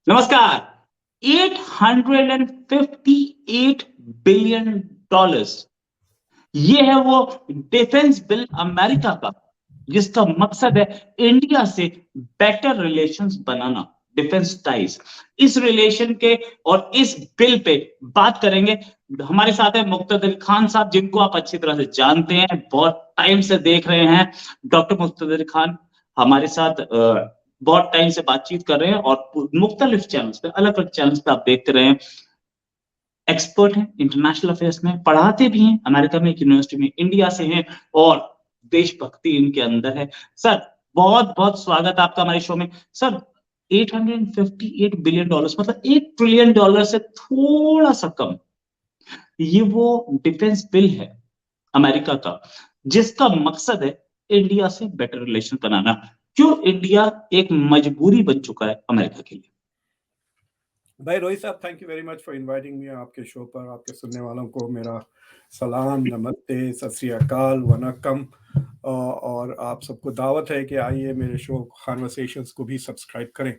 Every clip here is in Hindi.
नमस्कार। $858 बिलियन, ये है वो डिफेंस बिल अमेरिका का, जिसका मकसद है इंडिया से बेटर रिलेशंस बनाना, डिफेंस टाइज। इस रिलेशन के और इस बिल पे बात करेंगे। हमारे साथ है मुक्तदिर खान साहब, जिनको आप अच्छी तरह से जानते हैं, बहुत टाइम से देख रहे हैं। डॉक्टर मुक्तदिर खान हमारे साथ बहुत टाइम से बातचीत कर रहे हैं और मुख्तलिफ चैनल्स पे, अलग अलग चैनल्स पे आप देखते रहे हैं। एक्सपर्ट हैं इंटरनेशनल अफेयर्स में, पढ़ाते भी हैं अमेरिका में एक यूनिवर्सिटी में, इंडिया से हैं और देशभक्ति इनके अंदर है। सर, बहुत बहुत स्वागत आपका हमारे शो में। सर, $858 बिलियन मतलब $1 ट्रिलियन से थोड़ा सा कम, ये वो डिफेंस बिल है अमेरिका का, जिसका मकसद है इंडिया से बेटर रिलेशन बनाना। क्यों इंडिया एक मजबूरी बन चुका है अमेरिका के लिए? भाई रोहित साहब, thank you very much for inviting me आपके शो पर। आपके सुनने वालों को मेरा सलाम, नमस्ते, सत श्री अकाल, वनक्कम। और आप सबको दावत है कि आइए मेरे शो कॉन्वर्सेशंस को भी सब्सक्राइब करें।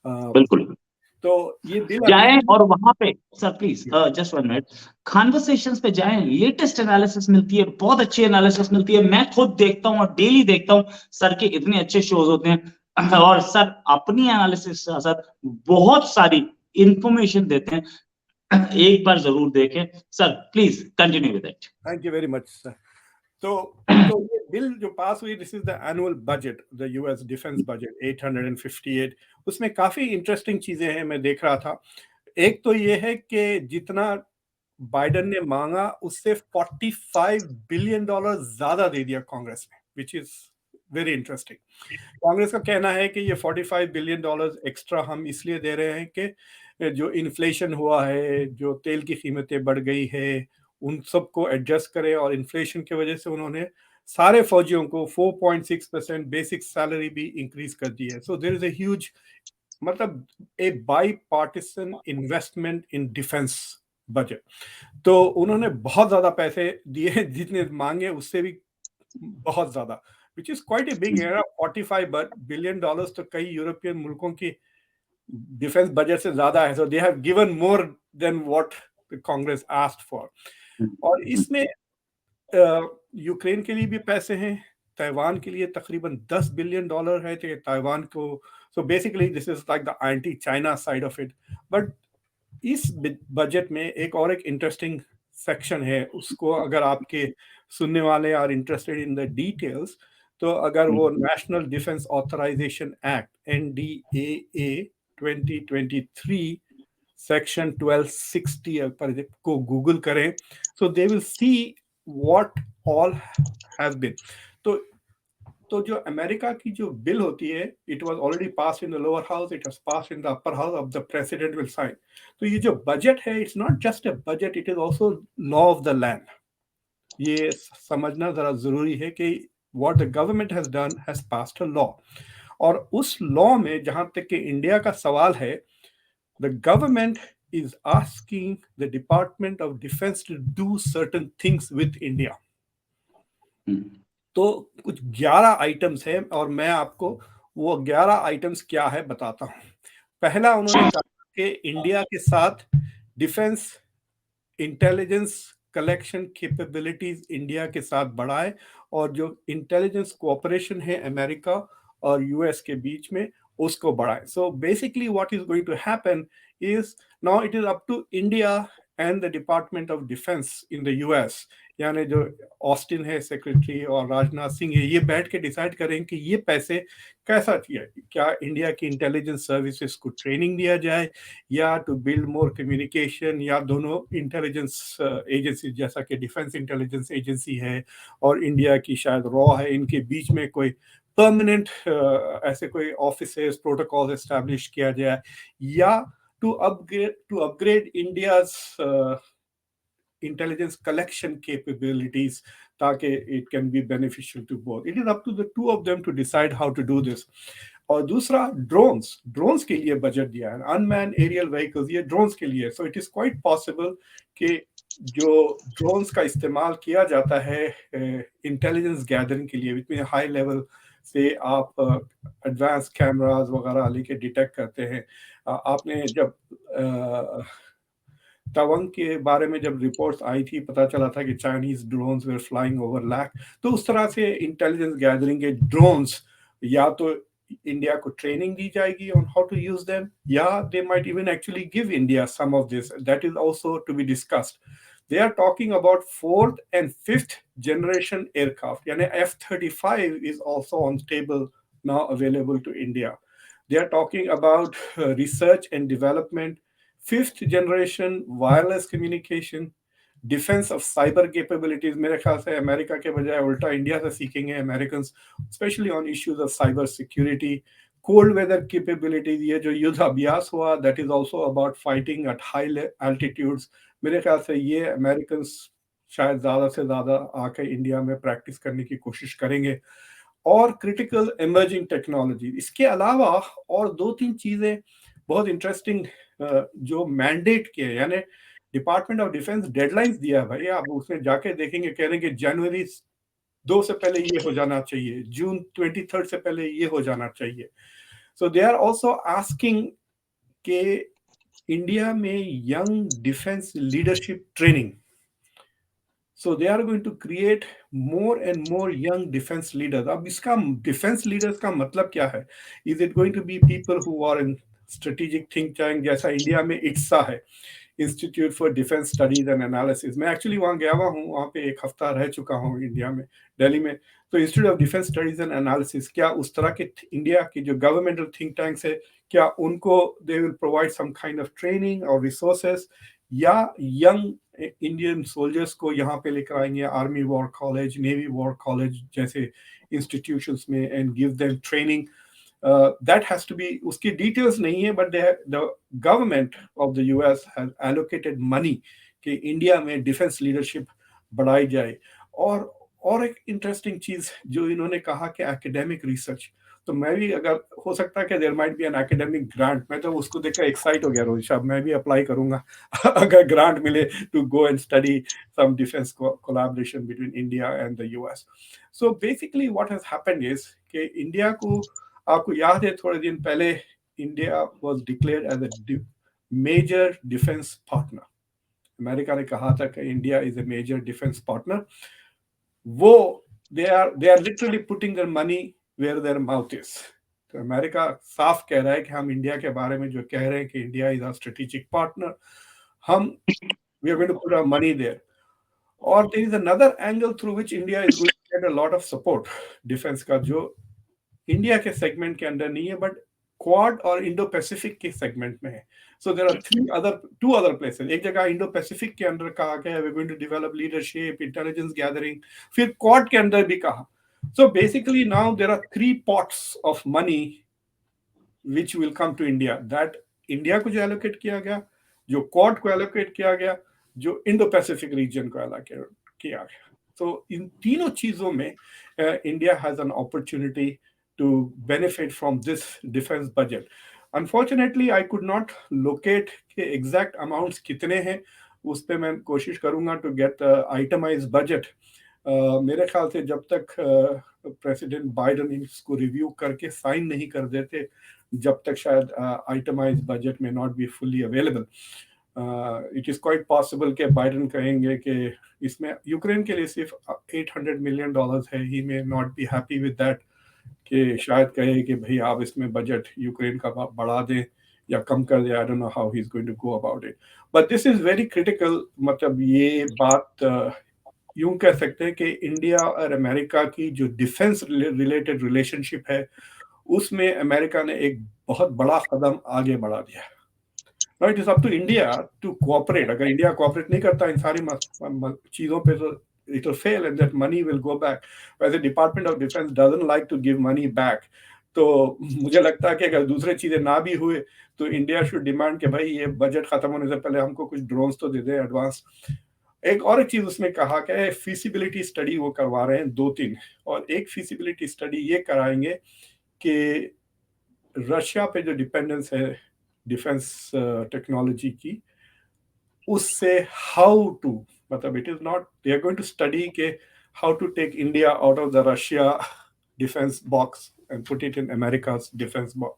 बिल्कुल, तो ये बिल जाएं और वहां पे sir please just 1 minute, conversations पे जाएं, लेटेस्ट एनालिसिस मिलती है, बहुत अच्छी एनालिसिस मिलती है। मैं खुद देखता हूं और डेली देखता हूं, सर के इतने अच्छे शोज होते हैं और सर अपनी एनालिसिस के साथ बहुत सारी इंफॉर्मेशन देते हैं। एक बार जरूर देखें। Sir please continue with it. Thank you very much sir. तो ये बिल जो पास हुई, this is the annual budget, the US defence budget 858। उसमें काफी इंटरेस्टिंग चीजें हैं, मैं देख रहा था। एक तो ये है कि जितना बाइडेन ने मांगा उससे $45 बिलियन ज्यादा दे दिया कांग्रेस ने, which is very interesting. Congress का कहना है कि ये $45 बिलियन एक्स्ट्रा हम इसलिए दे रहे हैं कि जो इन्फ्लेशन हुआ है, जो तेल की कीमतें बढ़ गई है, उन सबको एडजस्ट करें। और इन्फ्लेशन की वजह से उन्होंने सारे फौजियों को 4.6% बेसिक सैलरी भी इंक्रीज कर दी है। So there is a huge, मतलब a bipartisan investment in defence budget. तो उन्होंने बहुत ज्यादा पैसे दिए, जितने मांगे उससे भी बहुत ज्यादा, which is quite a big era. $45 billion तो कई यूरोपियन मुल्कों की डिफेंस बजट से ज्यादा है। So they have given more than what the Congress asked for. और इसमें यूक्रेन के लिए भी पैसे हैं, ताइवान के लिए तकरीबन $10 बिलियन है। तो ताइवान को, so basically this is like the anti China side of it. But इस बजट में एक इंटरेस्टिंग सेक्शन है, उसको अगर आपके सुनने वाले are interested in the details, तो अगर वो National Defense Authorization Act NDAA 2023 section 1260 पर को गूगल करें, so they will see what all has been. तो जो अमेरिका की जो बिल होती है, it was already pass in the lower house, it was pass in the upper house, of the president will sign. तो ये जो बजट है, it's not just a budget, it is also law of the land. ये समझना जरा जरूरी है कि what the government has done, has passed a law. और उस लॉ में जहां तक कि इंडिया का सवाल है, the government is asking the Department of Defense to do certain things with India. तो कुछ 11 आइटम्स हैं और मैं आपको वो 11 आइटम्स क्या है बताता हूं। पहला, उन्होंने कहा कि इंडिया के साथ defence intelligence collection capabilities India के साथ बढ़ाए, और जो इंटेलिजेंस कोऑपरेशन है अमेरिका और यूएस के बीच में, उसको बढ़ाए। So basically what is going to happen is now it is up to India and the Department of Defense in the US, यानी जो ऑस्टिन है सेक्रेटरी और राजनाथ सिंह है, ये बैठ के डिसाइड करें कि ये पैसे कैसा किया, क्या इंडिया की इंटेलिजेंस सर्विसेज को ट्रेनिंग दिया जाए, या टू बिल्ड मोर कम्युनिकेशन, या दोनों इंटेलिजेंस एजेंसी जैसा कि डिफेंस इंटेलिजेंस एजेंसी है और इंडिया की शायद रॉ है, इनके बीच में कोई परमानेंट ऐसे कोई ऑफिसेस प्रोटोकॉल एस्टैब्लिश किया जाए, या to upgrade India's intelligence collection capabilities, ताकि it can be beneficial to both. It is up to the two of them to decide how to do this. और दूसरा, ड्रोन्स के लिए बजट दिया है, अनमैन एरियल व्हीकल्स, ये ड्रोन्स के लिए। सो इट इज क्वाइट पॉसिबल कि जो ड्रोन्स का इस्तेमाल किया जाता है इंटेलिजेंस गैदरिंग के लिए, विच मीन हाई लेवल से आप एडवांस कैमरास वगैरह लेके डिटेक्ट करते हैं। आपने जब तवांग के बारे में जब रिपोर्ट्स आई थी, पता चला था कि Chinese drones were flying over lake. तो उस तरह से इंटेलिजेंस गैदरिंग के ड्रोन्स या तो इंडिया को ट्रेनिंग दी जाएगी on how to use them, या they might even actually give India some of this. That is also to be discussed. They are talking about fourth and fifth generation aircraft. Yani F-35 is also on table now available to India. They are talking about research and development, fifth generation wireless communication, defence of cyber capabilities. मेरे ख्याल से अमेरिका के बजाय उल्टा इंडिया से सीखेंगे American, specially on issues of cyber security. Cold weather capabilities, ये जो युद्ध अभ्यास हुआ, that is also about fighting at high altitudes. मेरे ख्याल से ये अमेरिकन शायद ज्यादा से ज्यादा आके इंडिया में प्रैक्टिस करने की कोशिश करेंगे। और क्रिटिकल इमर्जिंग टेक्नोलॉजी, इसके अलावा और दो तीन चीजें बहुत इंटरेस्टिंग जो मैंडेट किए, यानी डिपार्टमेंट ऑफ डिफेंस डेडलाइंस दिया है भाई। आप उसमें जाके देखेंगे, कह रहे हैं कि जनवरी 2 से पहले ये हो जाना चाहिए, जून 23 से पहले ये हो जाना चाहिए। सो दे आर ऑल्सो आस्किंग के इंडिया में young defence leadership training. So they are going to create more and more young defense leaders. अब इसका defense leaders का मतलब क्या है? Is it going to be people who are in strategic think tank, जैसा इंडिया में ITSA है, institute for defence studies and analysis? मैं एक्चुअली वहाँ गया हुआ हूँ, वहाँ पे एक हफ्ता रह चुका हूँ इंडिया में, दिल्ली में। तो institute of defence studies and analysis, क्या उस तरह के इंडिया की जो गवर्नमेंटल थिंक टैंक्स है, क्या उनको they will provide some kind of training और रिसोर्सेस, या यंग इंडियन सोल्जर्स को यहाँ पे लेकर आएंगे army war college, navy war college जैसे इंस्टीट्यूशंस में, and give them training? That has to be, उसकी डिटेल्स नहीं है, but the government of the US has allocated money कि इंडिया में डिफेंस लीडरशिप बढ़ाई जाए। और एक इंटरेस्टिंग चीज जो इन्होंने कहा कि एकेडमिक रिसर्च, तो मैं भी, अगर हो सकता है कि there might be an academic grant, मैं तो उसको देखकर एक्साइट हो गया रोहित साहब, मैं भी अप्लाई करूंगा अगर ग्रांट मिले to go and study some defence collaboration between India and the US. So basically what has happened is कि इंडिया को, आपको याद है थोड़े दिन पहले India was declared as a major defence partner. America ने कहा था कि India is a major defence partner. वो they are literally putting their money where their mouth is. तो अमेरिका साफ कह रहा है कि हम इंडिया के बारे में जो कह रहे हैं कि India is our strategic partner, हम we are going to put our money there. और there is another angle through which India is going to get a lot of support defence का, जो इंडिया के सेगमेंट के अंदर नहीं है, बट क्वाड और इंडो पैसिफिक के सेगमेंट में है। So there are two other places. एक जगह इंडो पैसिफिक के अंदर कहा गया है we are going to develop leadership, intelligence gathering, फिर क्वाड के अंदर भी कहा। So basically now there are 3 pots of money which will come to India, that India को जो एलोकेट किया गया, जो क्वाड को एलोकेट किया गया, जो इंडो पैसिफिक रीजन को एलोकेट किया गया। तो इन तीनों चीजों में India has an opportunity to benefit from this defence budget. Unfortunately I could not locate के एग्जैक्ट अमाउंट्स कितने हैं, उस पर मैं कोशिश करूंगा टू गेट आइटमाइज बजट। मेरे ख्याल से जब तक प्रेसिडेंट बाइडन इसको रिव्यू करके साइन नहीं कर देते, जब तक शायद आइटमाइज बजट में not be fully available. It is quite possible कि बाइडन कहेंगे कि इसमें यूक्रेन के लिए सिर्फ $800 मिलियन है, he may not be happy with that, कि शायद कहे कि भाई आप इसमें बजट यूक्रेन का बढ़ा दें या कम कर दें। I don't know how he is going to go about it, but this is very critical. मतलब ये बात यूं कह सकते हैं कि इंडिया और अमेरिका की जो डिफेंस रिलेटेड रिलेशनशिप है, उसमें अमेरिका ने एक बहुत बड़ा कदम आगे बढ़ा दिया। Now it is up to India to cooperate. अगर इंडिया कोऑपरेट नहीं करता इन सारी चीजों पे, तो it will fail and that money will go back. Whereas the Department of Defense doesn't like to give money back. तो मुझे लगता है कि अगर दूसरे चीजें ना भी हुए तो इंडिया शुड डिमांड कि भाई ये बजट खत्म होने से पहले हमको कुछ ड्रोन्स तो दे दे एडवांस। एक और एक चीज उसमें कहा कि फीसिबिलिटी स्टडी वो करवा रहे हैं 2-3, और एक फीसिबिलिटी स्टडी ये कराएंगे कि रशिया पे जो डिपेंडेंस है डिफेंस टेक्नोलॉजी की, उससे हाउ टू, मतलब it is not they are going to study के how to take India out of the Russia defense box and put it in America's defense box.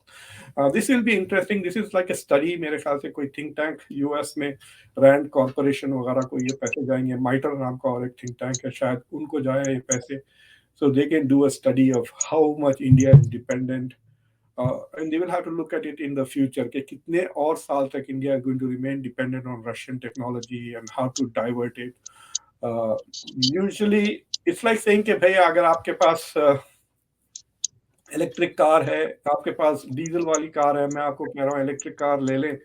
This will be interesting. This is like a study. मेरे ख्याल से कोई think tank US में रैंड कॉर्पोरेशन वगैरह को ये पैसे जाएंगे. माइटर नाम का और एक think tank है, शायद उनको जाए ये पैसे. So they can do a study of how much India is dependent. And they will have to look at it in the future कि कितने और साल तक India is going to remain dependent on Russian technology and how to divert it. Usually it's like saying कि भाई अगर आपके पास इलेक्ट्रिक कार है, आपके पास डीजल वाली कार है, मैं आपको कह रहा हूँ इलेक्ट्रिक कार ले लें.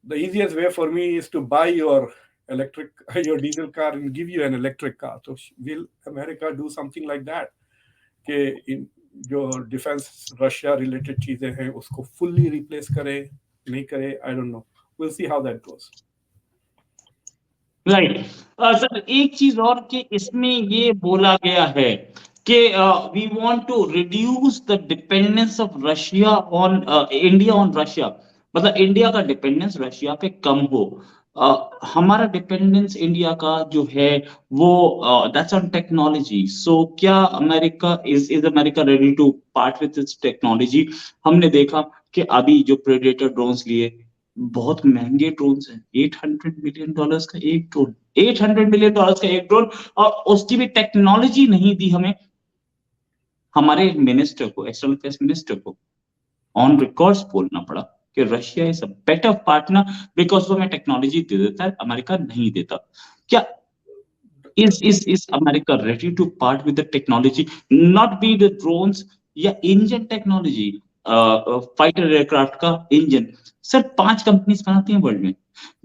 The easiest way for me is to buy your diesel car and give you an electric car. So will America do something like that? कि जो डिफेंस रशिया रिलेटेड चीजें हैं उसको फुल्ली रिप्लेस करे, नहीं करे, आई don't no. Will see how that goes. Right sir, एक चीज और कि इसमें ये बोला गया है कि we want to reduce the dependence of Russia on India on Russia. मतलब इंडिया का डिपेंडेंस रशिया पे कम हो. हमारा डिपेंडेंस इंडिया का जो है वो दैट्स ऑन टेक्नोलॉजी. सो क्या America is America ready to part with its technology? हमने देखा कि अभी जो प्रेडेटर ड्रोन्स लिए, बहुत महंगे ड्रोन्स हैं. $800 मिलियन का एक ड्रोन, $800 मिलियन का एक ड्रोन, और उसकी भी टेक्नोलॉजी नहीं दी हमें. हमारे मिनिस्टर को, एक्सटर्नल अफेयर्स मिनिस्टर को ऑन रिकॉर्ड्स बोलना पड़ा कि Russia is a better partner because वो हमें टेक्नोलॉजी दे देता है, अमेरिका नहीं देता. क्या is America ready to part with the technology, not be the drones या इंजन टेक्नोलॉजी, फाइटर एयरक्राफ्ट का इंजन? सर 5 कंपनीज बनाती हैं वर्ल्ड में,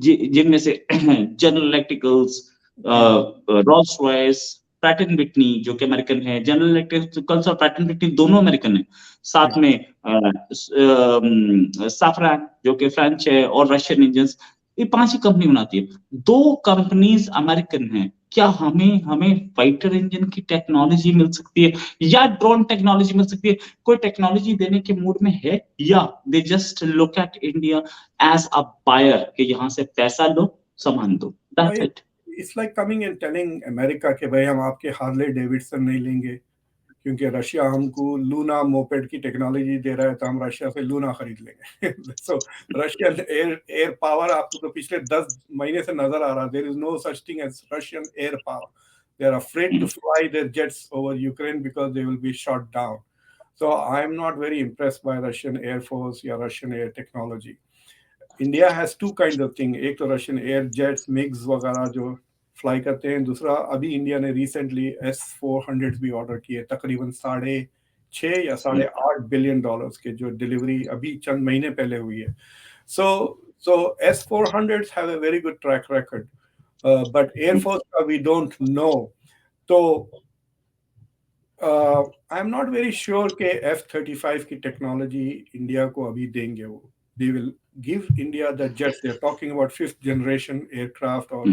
जिनमें से general electricals, Rolls Royce, Pratt and Whitney जो कि अमेरिकन है, जनरल इलेक्ट्रिकल्स और प्रैट एंड विटनी दोनों अमेरिकन है. साथ में साफरान जो कि फ्रेंच है, और रशियन इंजन्स. ये 5 ही कंपनी बनाती है. 2 कंपनीज अमेरिकन हैं. क्या हमें फाइटर इंजन की टेक्नोलॉजी मिल सकती है या ड्रोन टेक्नोलॉजी मिल सकती है? कोई टेक्नोलॉजी देने के मूड में है, या they just look at India as a buyer कि यहाँ से पैसा लो, सामान दो, that's it. It's like coming and telling America कि भाई हम आपके हार्ले डेविडसन नहीं लेंगे क्योंकि रशिया हमको लूना मोपेड की टेक्नोलॉजी दे रहा है, तो हम रशिया से लूना खरीद लेंगे. सो रशियन एयर पावर आपको तो पिछले 10 महीने से नजर आ रहा. There is no such thing as Russian air power. They are afraid to fly their jets over Ukraine because they will be shot down. So I am not very impressed by Russian air force या Russian air technology. India has 2 kind of thing. एक तो रशियन एयर जेट्स, मिग्स वगैरह जो फ्लाई करते हैं. दूसरा, अभी इंडिया ने रिसेंटली S-400 भी ऑर्डर किए, तकरीबन $6.5 या $8.5 बिलियन के, जो डिलीवरी अभी चंद महीने पहले हुई है. सो S-400s have a very good track record, but air force का वी डोंट नो. तो आई एम नॉट वेरी श्योर कि F-35 की टेक्नोलॉजी इंडिया को अभी देंगे वो. They will give India the jets. They are talking about 5th generation aircraft or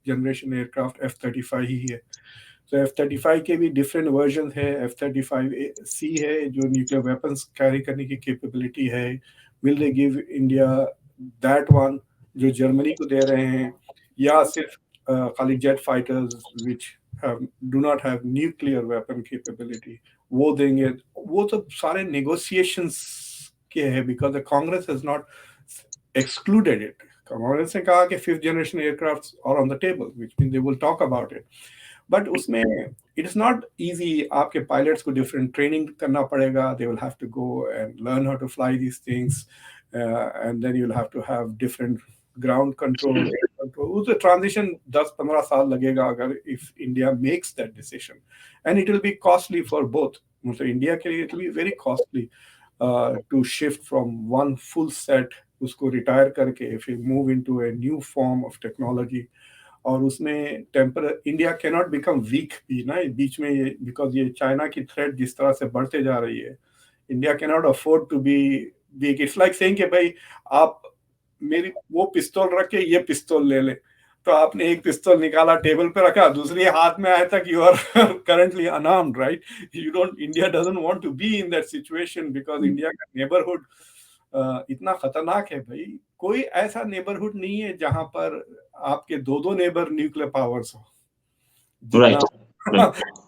generation aircraft. F-35 ही है. So F-35 के भी different versions है. F-35C है जो nuclear weapons carry करने की capability है. Will they give India that one जो जर्मनी को दे रहे हैं, या सिर्फ खाली jet fighters which do not have nuclear weapon capability वो देंगे? वो तो सारे negotiations के है, because the Congress has not excluded it. Congress ने कहा कि 5th generation aircrafts are on the table, which means they will talk about it. But उसमें it is not easy. आपके pilots को different training करना पड़ेगा. They will have to go and learn how to fly these things, and then you'll have to have different ground control, air control. उस transition 10-15 साल लगेगा अगर if India makes that decision, and it will be costly for both. मतलब इंडिया के लिए it will be very costly to shift from one full set, उसको रिटायर करके if you move into a new form of technology. और उसमें इंडिया cannot become weak भी ना बीच में ये, because ये चाइना की थ्रेट जिस तरह से बढ़ते जा रही है, India cannot afford to be weak. It's like saying कि भाई आप मेरी वो पिस्तौल रख के ये पिस्तौल ले ले, तो आपने एक पिस्तौल निकाला, टेबल पे रखा, दूसरी हाथ में आया तक you are currently unarmed, right? India doesn't want to be in that situation because India का neighborhood इतना खतरनाक है भाई. कोई ऐसा नेबरहुड नहीं है जहां पर आपके 2 नेबर न्यूक्लियर पावर्स हो. Right.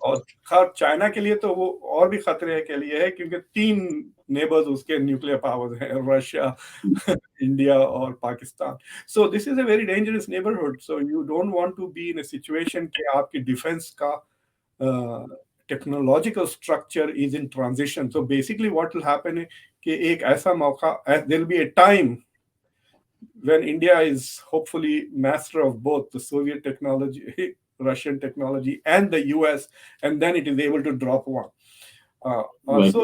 और खास चाइना के लिए तो वो और भी खतरे के लिए है, क्योंकि 3 नेबर्स उसके न्यूक्लियर पावर्स हैं, रशिया, इंडिया और Pakistan. So this is a very dangerous neighbourhood, so you don't want to be in a situation कि आपकी डिफेंस का technological structure is in transition. So basically what will happen है कि एक ऐसा मौका, there will be a time when India is hopefully master of both the Soviet technology, Russian technology, and the US, and then it is able to drop one. Right. So,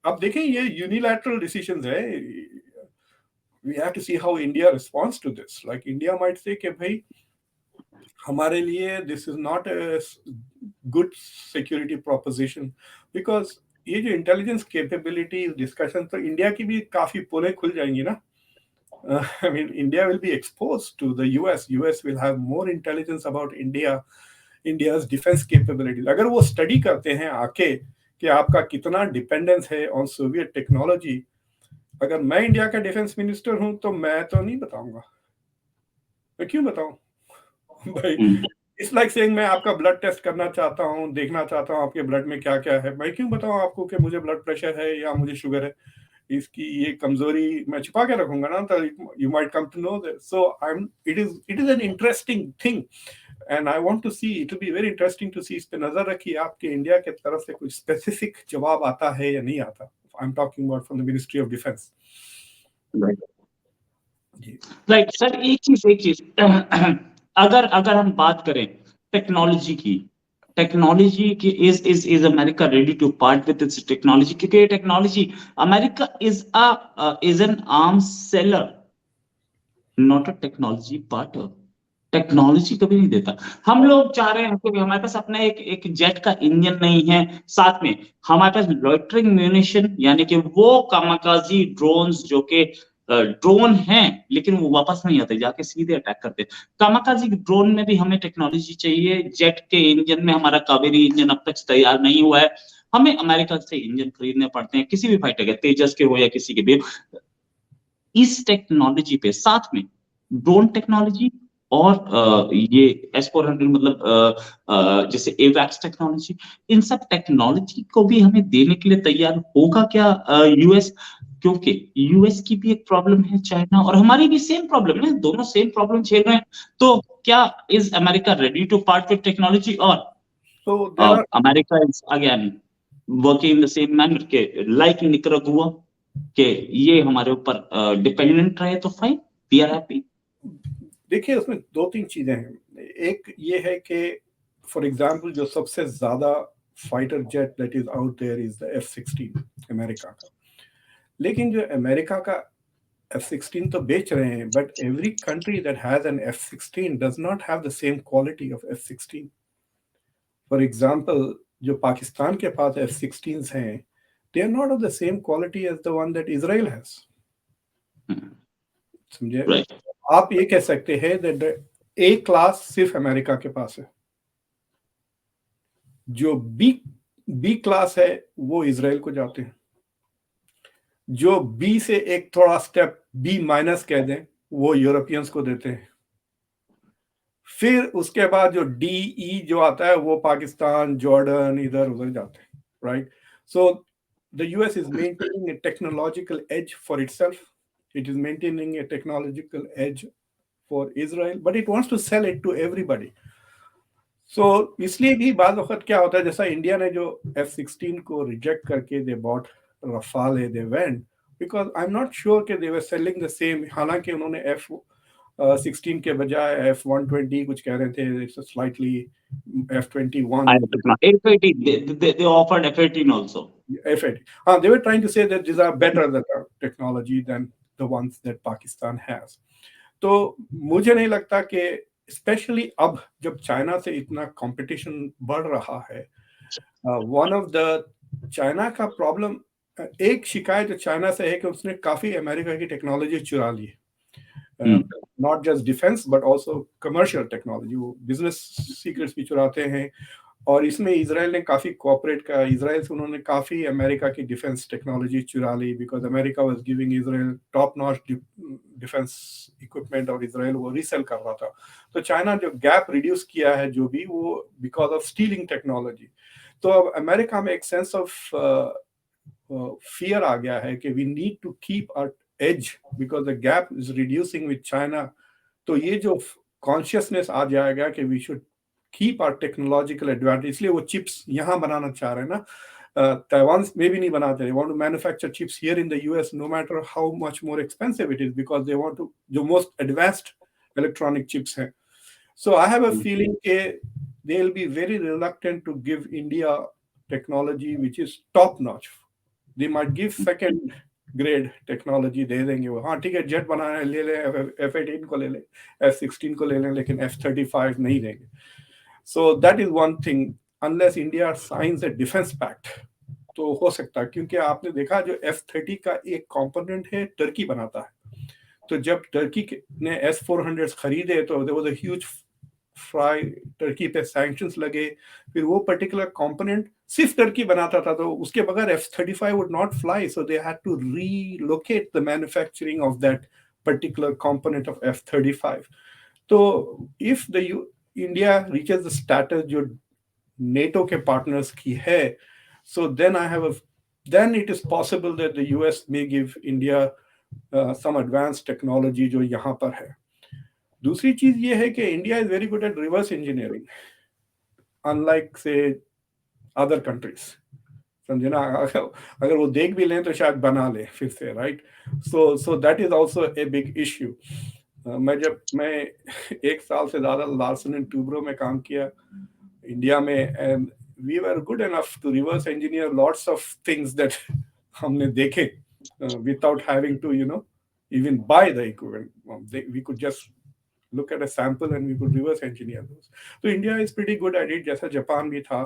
अब देखें ये unilateral decisions है. We have to see how India responds to this. Like India might say कि भाई हमारे लिए this is not a good security proposition, because ये जो intelligence capability discussion, तो इंडिया की भी काफी पोलें खुल जाएंगी ना. I mean, India will be exposed to the US. US will have more intelligence about India's defense capabilities. अगर वो study करते हैं आके कि आपका कितना dependence है on Soviet technology, अगर मैं इंडिया का डिफेंस मिनिस्टर हूं तो मैं तो नहीं बताऊंगा. मैं क्यों बताऊं भाई? इट्स लाइक सेइंग मैं आपका ब्लड टेस्ट करना चाहता हूं, देखना चाहता हूं आपके ब्लड में क्या क्या है. मैं क्यों बताऊं आपको कि मुझे ब्लड प्रेशर है या मुझे शुगर है? इसकी ये कमजोरी मैं छुपा के रखूंगा ना, तो you might come to know this. So it is an interesting thing, and I want to see, it will be very interesting to see. इस पे नजर रखिए आपके इंडिया के तरफ से कुछ स्पेसिफिक जवाब आता है या नहीं आता. I am talking about from the ministry of defence. Right sir, एक चीज अगर अगर हम बात करें टेक्नोलॉजी की, is America ready to part with its technology? क्योंकि technology, America is an arms seller, not a technology partner. Technology कभी नहीं देता. हम लोग चाह रहे हैं कि हमारे पास अपना एक जेट का इंजन नहीं है, साथ में हमारे पास लॉइटरिंग म्यूनिशन, यानी कि वो कामाकाजी ड्रोन्स जो कि ड्रोन हैं लेकिन वो वापस नहीं आते, जाके सीधे अटैक करते. कामाकाजी ड्रोन में भी हमें टेक्नोलॉजी चाहिए. जेट के इंजन में हमारा कावेरी इंजन अब तक तैयार नहीं हुआ है. हमें अमेरिका से इंजन खरीदने पड़ते हैं, किसी भी फाइटर के, तेजस के हो या किसी के भी. इस टेक्नोलॉजी पे साथ में ड्रोन टेक्नोलॉजी और ये S-400 मतलब जैसे एवैक्स टेक्नोलॉजी, इन सब टेक्नोलॉजी को भी हमें देने के लिए तैयार होगा क्या यूएस? क्योंकि यूएस की भी एक प्रॉब्लम है, चाइना और हमारी भी सेम प्रॉब्लम है, दोनों सेम प्रॉब्लम झेल रहे हैं. तो क्या is America ready to part with technology, और America is again working in the same manner के लाइक निकरागुआ कि ये हमारे ऊपर डिपेंडेंट रहे तो फाइन, वी आर हैप्पी? देखिए उसमें 2-3 चीजें हैं. एक ये है कि फॉर एग्जांपल जो सबसे ज्यादा fighter jet that is out there is the F-16 America का. लेकिन जो अमेरिका का F-16 तो बेच रहे हैं, but every country that has an F-16 does not have the same quality of F-16. For example जो पाकिस्तान के पास F-16s हैं, they are not of the same quality as the one that Israel has. समझे? Right. आप ये कह सकते हैं that A क्लास सिर्फ अमेरिका के पास है, जो बी क्लास है वो इजराइल को जाते हैं, जो बी से एक थोड़ा स्टेप बी माइनस कह दें वो यूरोपियंस को देते हैं. फिर उसके बाद जो डी ई जो आता है वो पाकिस्तान, जॉर्डन, इधर उधर जाते हैं. Right? So the US is maintaining a technological edge for itself. It is maintaining a technological edge for Israel, but it wants to sell it to everybody. So इसलिए भी बाद वक्त क्या होता है, जैसा इंडिया ने जो F-16 को रिजेक्ट करके they bought Rafale, they went because I'm not sure कि they were selling the same. हालांकि उन्होंने F-16 के बजाय F-120 कुछ कह रहे थे, it's a slightly F-21. F-18, they offered F-18 also. F-18. They were trying to say that these are better technology than the ones that Pakistan has. तो मुझे नहीं लगता कि स्पेशली अब जब चाइना से इतना कंपटीशन बढ़ रहा है, वन ऑफ द चाइना का प्रॉब्लम, एक शिकायत चाइना से है कि उसने काफी अमेरिका की टेक्नोलॉजी चुरा ली है. Not just defence but also commercial technology, वो बिजनेस सीक्रेट्स भी चुराते हैं. और इसमें इजराइल ने काफी कोऑपरेट किया. इजराइल से उन्होंने काफी अमेरिका की डिफेंस टेक्नोलॉजी चुरा ली because America was giving Israel top notch defence equipment और इजराइल वो रीसेल कर रहा था। तो चाइना जो गैप रिड्यूस किया है जो भी, वो बिकॉज ऑफ स्टीलिंग टेक्नोलॉजी। तो अब अमेरिका में एक सेंस ऑफ फियर आ गया है कि we need to keep our edge because the gap is reducing with China. तो ये जो कॉन्शियसनेस आ जाएगा कि we should keep our technological advantage, इसलिए वो चिप्स यहाँ बनाना चाह रहे हैं ना। ताइवान में भी नहीं बनाते, they want to manufacture chips here in the US no matter how much more expensive it is because they want to जो most advanced electronic chips हैं। So I have a feeling that they'll be very reluctant to give India technology which is top notch. They might give second grade technology, दे देंगे वो, हाँ ठीक है जेट बनाना ले ले, F-18 को ले ले, F-16 को ले लें, लेकिन F-35 नहीं देंगे। So that is one thing, unless India signs a defense pact तो हो सकता है, क्योंकि आपने देखा जो F-30 का एक कंपोनेंट है टर्की बनाता है। तो जब टर्की ने S-400 खरीदे तो there was a huge fry, Turkey पे सैंक्शंस लगे, फिर वो पर्टिकुलर कंपोनेंट सिर्फ टर्की बनाता था, तो उसके बगैर F-35 would not fly, so they had to relocate the manufacturing of that particular component of F-35. तो if the India reaches the status जो NATO के partners की है, so then then it is possible that the US may give India some advanced technology जो यहाँ पर है। दूसरी चीज ये है कि India is very good at reverse engineering unlike से अदर कंट्रीज, समझे ना। अगर वो देख भी लें तो शायद बना ले फिर से, right. So that is also a big issue. मैं 1 साल से ज्यादा लार्सन एंड टूब्रो में काम किया इंडिया में, and we were good enough to reverse engineer lots of things that हमने देखे without having to even buy the equipment. We could just look at a sample and we could reverse engineer those. So India is pretty good at it, जैसा जापान भी था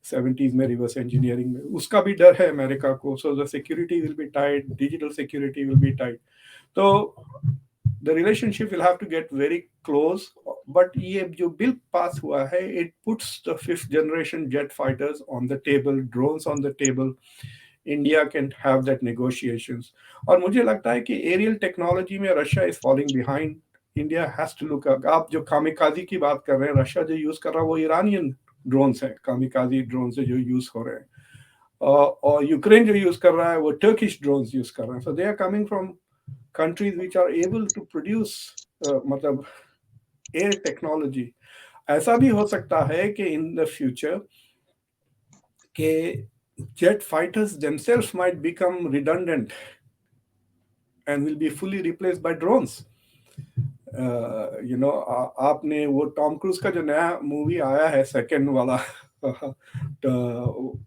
70s में reverse engineering में। उसका भी डर है अमेरिका को, so the security will be tight, digital security will be tight. तो the relationship will have to get very close. But ये जो बिल पास हुआ है, it puts the 5th generation jet fighters on the table, drones on the table. India can have that negotiations. और मुझे लगता है कि एरियल टेक्नोलॉजी में Russia is falling behind. India has to look up. आप जो कामिकाजी की बात कर रहे हैं, रशिया जो यूज कर रहा है वो ईरानियन ड्रोन्स हैं, कामिकाजी ड्रोन्स जो यूज हो रहे हैं, और यूक्रेन जो यूज कर रहा है वो टर्किश ड्रोन्स यूज कर रहे हैं। So they are coming from countries which are able to produce मतलब एयर टेक्नोलॉजी। ऐसा भी हो सकता है कि इन द फ्यूचर के jet fighters themselves might become redundant and will be fully replaced by drones. आपने वो टॉम क्रूज का जो नया मूवी आया है सेकंड वाला तो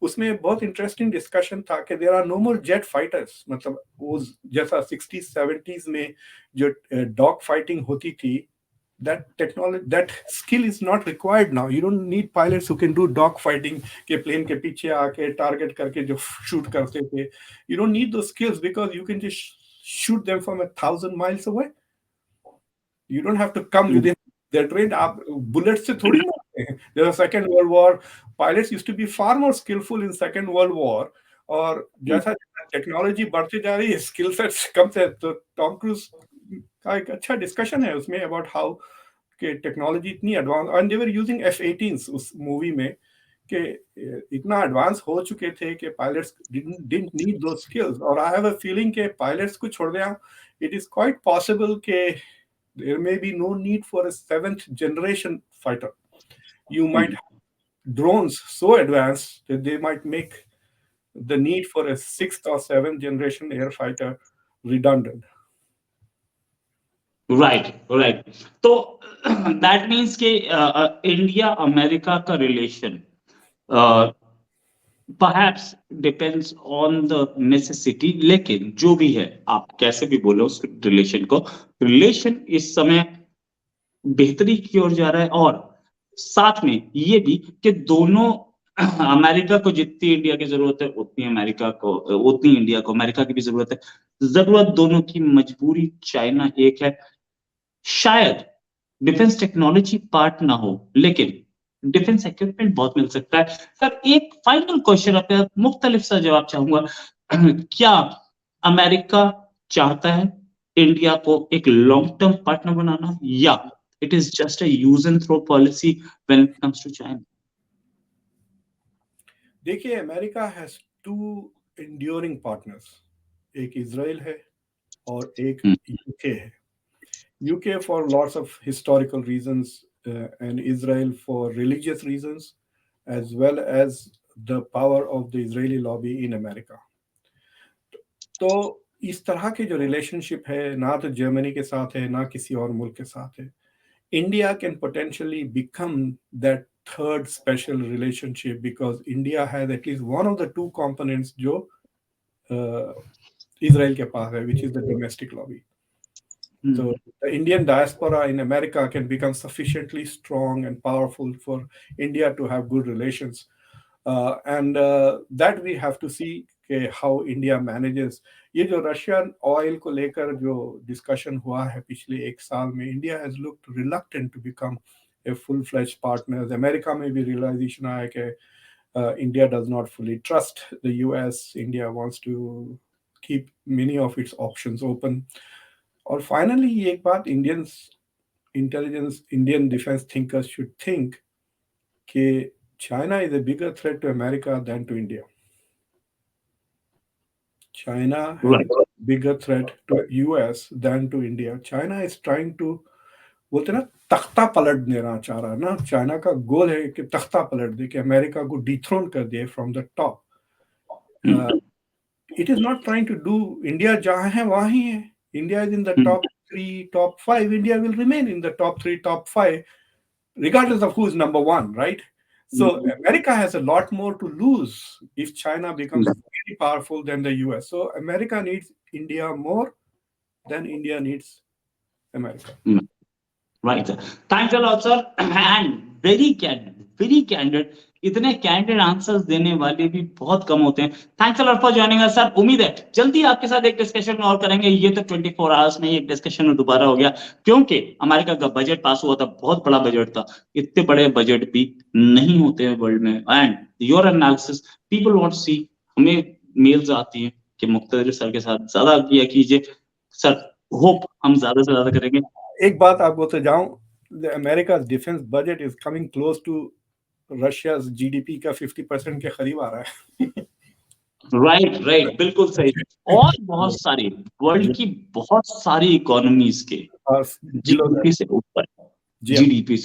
उसमें बहुत इंटरेस्टिंग डिस्कशन था कि there are no more jet fighters. मतलब वो जैसा 60s 70s में जो डॉग फाइटिंग होती थी, that technology, that skill is not required now. You don't need pilots who can do dog fighting के प्लेन के पीछे आके टारगेट करके जो शूट करते थे। You don't need those skills because you can just shoot them from 1,000 miles away. You don't have to come within their range. आप बुलेट से थोड़ी मारते हैं। There's a Second World War. Pilots used to be far more skillful in Second World War. और जैसा टेक्नोलॉजी बढ़ती जा रही है, स्किल सेट्स कम से, तो टॉम क्रूज का एक अच्छा डिस्कशन है उसमें अबाउट हाउ के टेक्नोलॉजी इतनी advance, and they were using F-18s उस मूवी में, कि इतना एडवांस हो चुके थे कि pilots didn't need those skills. और आई हैव अ फीलिंग कि पायलट्स को छोड़ दें, इट इज क्वाइट पॉसिबल कि there may be no need for a 7th generation fighter. You might have drones so advanced that they might make the need for a 6th or 7th generation air fighter redundant. Right. तो दैट मीन्स कि इंडिया अमेरिका का relation perhaps depends on the necessity, लेकिन जो भी है, आप कैसे भी बोलो उस रिलेशन को, रिलेशन इस समय बेहतरी की ओर जा रहा है। और साथ में ये भी कि दोनों, अमेरिका को जितनी इंडिया की जरूरत है उतनी अमेरिका को, उतनी इंडिया को अमेरिका की भी जरूरत है। जरूरत दोनों की, मजबूरी चाइना एक है। शायद डिफेंस टेक्नोलॉजी पार्ट ना हो, लेकिन डिफेंस इक्विपमेंट बहुत मिल सकता है। सर एक फाइनल क्वेश्चन, अपने मुख्तलिफ सा जवाब चाहूंगा। क्या अमेरिका चाहता है इंडिया को एक लॉन्ग टर्म पार्टनर बनाना, या it is just a use and throw policy when it comes to China? देखिए, America has two enduring partners, एक इजराइल है और एक यूके है। UK for lots of historical reasons and Israel for religious reasons, as well as the power of the Israeli lobby in America. तो इस तरह के जो रिलेशनशिप है, ना तो जर्मनी के साथ है ना किसी और मुल्क के साथ है। India can potentially become that third special relationship because India has at least one of the two components जो इजराइल के पास है, which is the domestic lobby. So the Indian diaspora in America can become sufficiently strong and powerful for India to have good relations. And that we have to see how India manages. ये जो रशियन ऑयल को लेकर जो डिस्कशन हुआ है पिछले एक साल में, India has looked reluctant to become a full fledged partner. America में भी रियलाइजेशन आया कि India does not fully trust the US. India wants to keep many of its options open. और फाइनली एक बात Indians intelligence, Indian defence thinkers should think कि China is a bigger threat to America than to India. China has a bigger threat to US than to India. China is trying to, बोलते ना, तख्ता पलट देना चाह रहा है ना। चाइना का गोल है कि तख्ता पलट दे, कि अमेरिका को डिथ्रोन कर दे from the top. It is not trying to do, India जहां है वहां ही है। India is in the top 3, top 5. India will remain in the top 3, top 5, regardless of who is number 1, right? So America has a lot more to lose if China becomes very powerful than the US. So America needs India more than India needs America. Right. Thanks a lot, sir. And very candid. इतने कैंडिड आंसर्स देने वाले भी बहुत कम होते हैं। Thanks a lot for joining us sir. उम्मीद है जल्दी आपके साथ एक डिस्कशन और करेंगे। ये तो 24 आवर्स में एक डिस्कशन दोबारा हो गया, क्योंकि अमेरिका का बजट पास हुआ था, बहुत बड़ा बजट था। इतने बड़े बजट भी नहीं होते हैं वर्ल्ड में। And your analysis people want to see. हमें मेल्स आती हैं कि मुख्तदिर सर के साथ ज्यादा किया कीजिए सर। होप हम ज्यादा से ज्यादा करेंगे। एक बात आपको तो जाऊं, America's defense budget is coming close to Russia's GDP का 50% के करीब आ रहा है। राइट, बिल्कुल सही। और बहुत सारी वर्ल्ड की बहुत सारी इकोनॉमीज के जीडीपी से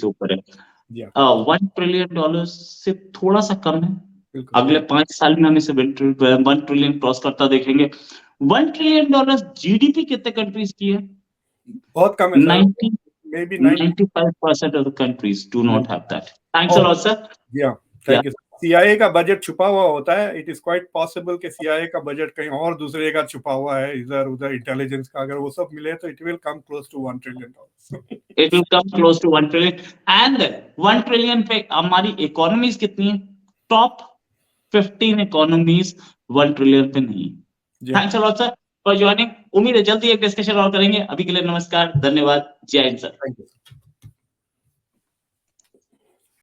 ऊपर है। $1 ट्रिलियन से थोड़ा सा कम है। अगले 5 साल में हम इसे 1 ट्रिलियन क्रॉस करता देखेंगे। $1 ट्रिलियन जीडीपी कितने कंट्रीज की है? बहुत कम है। 95% of the countries do not have that. Thanks a lot, sir. Yeah, thank you. CIA का बजट छुपा हुआ होता है। It is quite possible कि CIA का बजट कहीं और दूसरे का छुपा हुआ है, इधर उधर इंटेलिजेंस का। अगर वो सब मिले तो it will come close to $1 trillion. It will come close to 1 trillion. And 1 trillion पे हमारी इकोनॉमीज कितनी है? टॉप 15 इकोनॉमीज 1 ट्रिलियन पे नहीं। Thanks a lot sir for joining. उम्मीद है जल्दी एक डिस्कशन और करेंगे। अभी के लिए नमस्कार, धन्यवाद, जय हिंद सर।